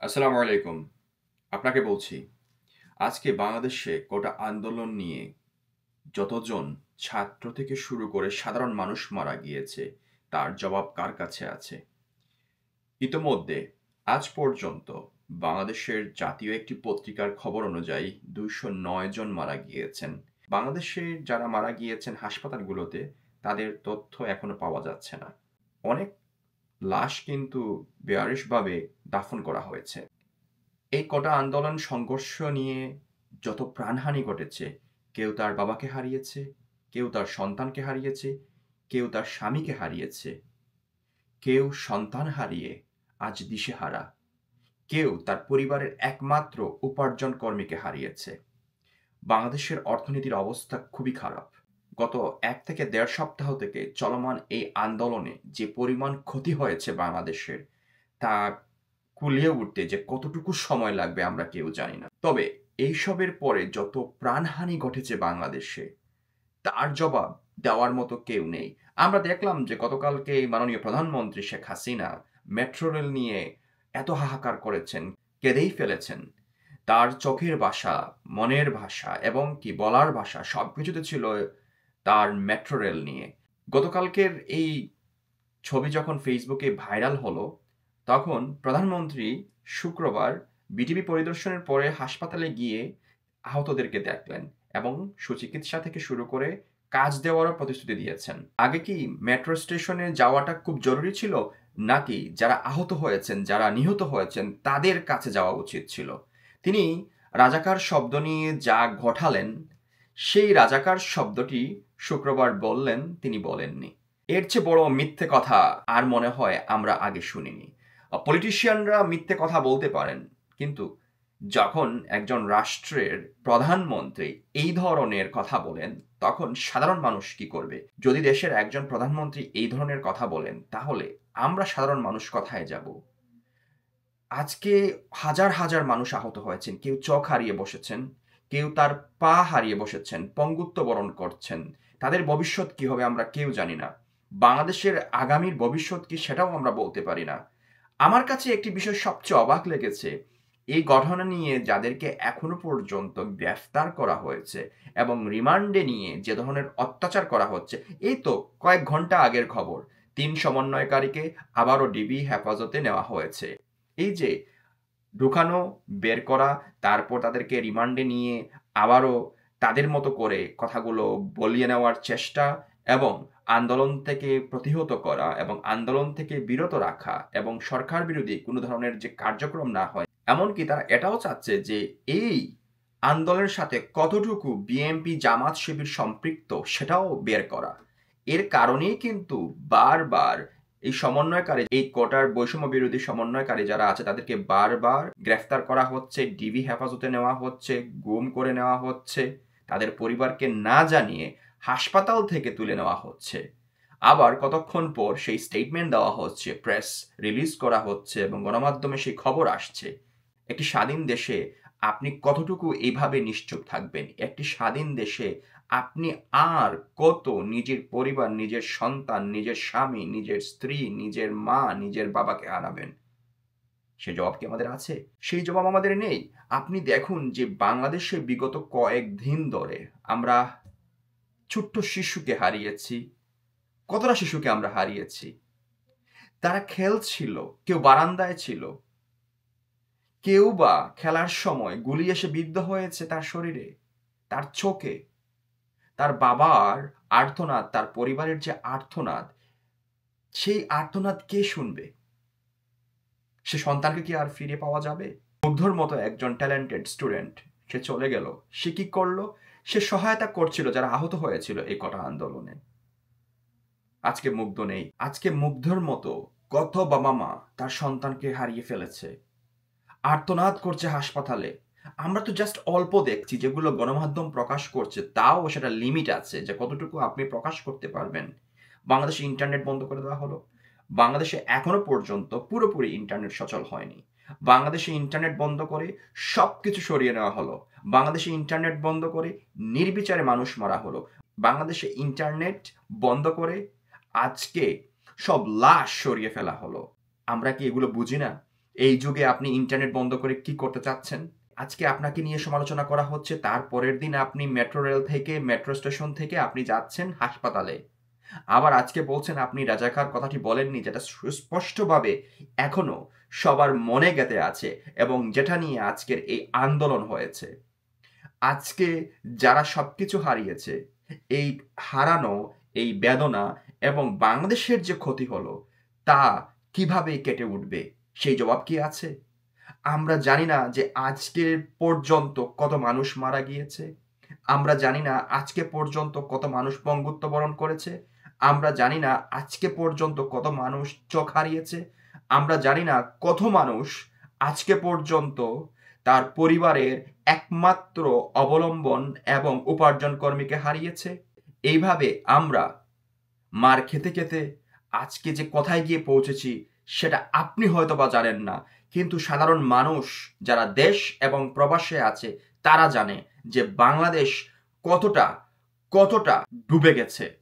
আসসালামু আলাইকুম। আপনাকে বলছি, আজকে বাংলাদেশে গোটা আন্দোলন নিয়ে যতজন ছাত্র থেকে শুরু করে সাধারণ মানুষ মারা গিয়েছে, তার জবাব কার কাছে আছে? ইতোমধ্যে আজ পর্যন্ত বাংলাদেশের জাতীয় একটি পত্রিকার খবর অনুযায়ী ২০৯ জন মারা গিয়েছেন। বাংলাদেশে যারা মারা গিয়েছেন হাসপাতালগুলোতে, তাদের তথ্য এখনো পাওয়া যাচ্ছে না। অনেক লাশ কিন্তু বেআরিশভাবে দাফন করা হয়েছে। এই কটা আন্দোলন সংঘর্ষ নিয়ে যত প্রাণহানি ঘটেছে, কেউ তার বাবাকে হারিয়েছে, কেউ তার সন্তানকে হারিয়েছে, কেউ তার স্বামীকে হারিয়েছে, কেউ সন্তান হারিয়ে আজ দিশেহারা, কেউ তার পরিবারের একমাত্র উপার্জন কর্মীকে হারিয়েছে। বাংলাদেশের অর্থনীতির অবস্থা খুবই খারাপ। গত ১ থেকে ১.৫ সপ্তাহ থেকে চলমান এই আন্দোলনে যে পরিমাণ ক্ষতি হয়েছে বাংলাদেশের, তা কুলিয়ে উঠতে যে কতটুকু সময় লাগবে আমরা কেউ জানি না। তবে এইসবের পরে যত প্রাণহানি ঘটেছে বাংলাদেশে, তার জবাব দেওয়ার মতো কেউ নেই। আমরা দেখলাম যে গতকালকে মাননীয় প্রধানমন্ত্রী শেখ হাসিনা মেট্রো রেল নিয়ে এত হাহাকার করেছেন, কেঁদেই ফেলেছেন। তার চোখের ভাষা, মনের ভাষা এবং কি বলার ভাষা সবকিছুতে ছিল তার মেট্রো রেল নিয়ে। গতকালকের এই ছবি যখন ফেসবুকে ভাইরাল হলো, তখন প্রধানমন্ত্রী শুক্রবার বিটিভি পরিদর্শনের পরে হাসপাতালে গিয়ে আহতদেরকে দেখলেন এবং সুচিকিৎসা থেকে শুরু করে কাজ দেওয়ারও প্রতিশ্রুতি দিয়েছেন। আগে কি মেট্রো স্টেশনে যাওয়াটা খুব জরুরি ছিল? নাকি যারা আহত হয়েছেন, যারা নিহত হয়েছেন তাদের কাছে যাওয়া উচিত ছিল? তিনি রাজাকার শব্দ নিয়ে যা ঘটালেন, সেই রাজাকার শব্দটি শুক্রবার বললেন, তিনি বলেননি। এর চেয়ে বড় মিথ্যে কথা আর মনে হয় আমরা আগে শুনিনি। পলিটিশিয়ানরা মিথ্যে কথা বলতে পারেন, কিন্তু যখন একজন রাষ্ট্রের প্রধানমন্ত্রী এই ধরনের কথা বলেন, তখন সাধারণ মানুষ কি করবে? যদি দেশের একজন প্রধানমন্ত্রী এই ধরনের কথা বলেন, তাহলে আমরা সাধারণ মানুষ কোথায় যাব? আজকে হাজার, হাজার মানুষ আহত হয়েছেন। কেউ চোখ হারিয়ে বসেছেন, কেউ তার পা হারিয়ে বসেছেন, পঙ্গুত্ব বরণ করছেন। তাদের ভবিষ্যৎ কি হবে আমরা কেউ জানি না। বাংলাদেশের আগামীর ভবিষ্যৎ কি সেটাও আমরা বলতে পারি না। আমার কাছে একটি বিষয় সবচেয়ে অবাক লেগেছে। এই ঘটনা নিয়ে যাদেরকে এখনো পর্যন্ত গ্রেফতার করা হয়েছে এবং রিমান্ডে নিয়ে যে ধরনের অত্যাচার করা হচ্ছে, এই তো কয়েক ঘন্টা আগের খবর। ৩ সমন্বয়কারীকে আবারও ডিবি হেফাজতে নেওয়া হয়েছে। এই যে ঢুকানো, বের করা, তারপর তাদেরকে রিমান্ডে নিয়ে আবারও তাদের মতো করে কথাগুলো বলিয়ে নেওয়ার চেষ্টা এবং আন্দোলন থেকে প্রতিহত করা এবং আন্দোলন থেকে বিরত রাখা এবং সরকার বিরোধী কোনো ধরনের যে কার্যক্রম না হয়, এমনকি তারা এটাও চাচ্ছে যে এই আন্দোলনের সাথে কতটুকু বিএনপি জামাত শিবির সম্পৃক্ত সেটাও বের করা। এর কারণেই কিন্তু বারবার এই সমন্বয়কারী, এই কোটার বৈষম্য বিরোধী সমন্বয়কারী যারা আছে তাদেরকে বারবার গ্রেফতার করা হচ্ছে, ডিবি হেফাজতে নেওয়া হচ্ছে, গুম করে নেওয়া হচ্ছে, তাদের পরিবারকে না জানিয়ে হাসপাতাল থেকে তুলে নেওয়া হচ্ছে। আবার কতক্ষণ পর সেই স্টেটমেন্ট দেওয়া হচ্ছে, প্রেস রিলিজ করা হচ্ছে এবং গণমাধ্যমে সেই খবর আসছে। একটি স্বাধীন দেশে আপনি কতটুকু এইভাবে নিশ্চুপ থাকবেন? একটি স্বাধীন দেশে আপনি আর কত নিজের পরিবার, নিজের সন্তান, নিজের স্বামী, নিজের স্ত্রী, নিজের মা, নিজের বাবাকে হারাবেন? সে জবাব কি আমাদের আছে? সেই জবাব আমাদের নেই। আপনি দেখুন যে বাংলাদেশে বিগত কয়েকদিন ধরে আমরা ছোট্ট শিশুকে হারিয়েছি। কতটা শিশুকে আমরা হারিয়েছি? তারা খেলছিল, কেউ বারান্দায় ছিল, কেউ বা খেলার সময় গুলি এসে বিদ্ধ হয়েছে তার শরীরে, তার চোখে। তার বাবার আর্তনাদ, তার পরিবারের যে আর্তনাদ, সেই আর্তনাদ কে শুনবে? সে সন্তানকে কি আর ফিরে পাওয়া যাবে? মুগ্ধর মতো একজন ট্যালেন্টেড স্টুডেন্ট, সে চলে গেল। সে কি করলো? সে সহায়তা করছিল যারা আহত হয়েছিল এই কটা আন্দোলনে। আজকে মুগ্ধ নেই। আজকে মুগ্ধর মতো কত বাবা-মা তার সন্তানকে হারিয়ে ফেলেছে। আর্তনাদ করছে হাসপাতালে। আমরা তো জাস্ট অল্প দেখছি যেগুলো গণমাধ্যম প্রকাশ করছে, তাও সেটা লিমিট আছে যে কতটুকু আপনি প্রকাশ করতে পারবেন। বাংলাদেশে ইন্টারনেট বন্ধ করে দেওয়া হলো। বাংলাদেশে এখনো পর্যন্ত পুরোপুরি ইন্টারনেট সচল হয়নি। বাংলাদেশে ইন্টারনেট বন্ধ করে সবকিছু সরিয়ে নেওয়া হলো। বাংলাদেশে ইন্টারনেট বন্ধ করে নির্বিচারে মানুষ মারা হলো। বাংলাদেশে ইন্টারনেট বন্ধ করে আজকে সব লাশ সরিয়ে ফেলা হলো। আমরা কি এগুলো বুঝি না? এই যুগে আপনি ইন্টারনেট বন্ধ করে কি করতে চাচ্ছেন? আজকে আপনাকে নিয়ে সমালোচনা করা হচ্ছে, তার পরের দিন আপনি মেট্রো স্টেশন থেকে আপনি যাচ্ছেন হাসপাতালে। আবার আজকে বলছেন আপনি রাজাকার কথাটি বলেননি, যেটা সুস্পষ্টভাবে এখনো সবার মনে গেঁথে আছে এবং যেটা নিয়ে আজকের এই আন্দোলন হয়েছে। আজকে যারা সবকিছু হারিয়েছে, এই হারানো, এই বেদনা এবং বাংলাদেশের যে ক্ষতি হলো, তা কিভাবে কেটে উঠবে? সেই জবাব কি আছে? আমরা জানি না যে আজকে পর্যন্ত কত মানুষ মারা গিয়েছে। আমরা জানি না আজকে পর্যন্ত কত মানুষ বঙ্গুত্ব বরণ করেছে। আমরা জানি না আজকে পর্যন্ত কত মানুষ চোখ হারিয়েছে। আমরা জানি না কত মানুষ আজকে পর্যন্ত তার পরিবারের একমাত্র অবলম্বন এবং উপার্জন কর্মীকে হারিয়েছে। এইভাবে আমরা মার খেতে, খেতে আজকে যে কোথায় গিয়ে পৌঁছেছি সেটা আপনি হয়তোবা জানেন না। কিন্তু সাধারণ মানুষ যারা দেশ এবং প্রবাসে আছে তারা জানে যে বাংলাদেশ কতটা, কতটা ডুবে গেছে।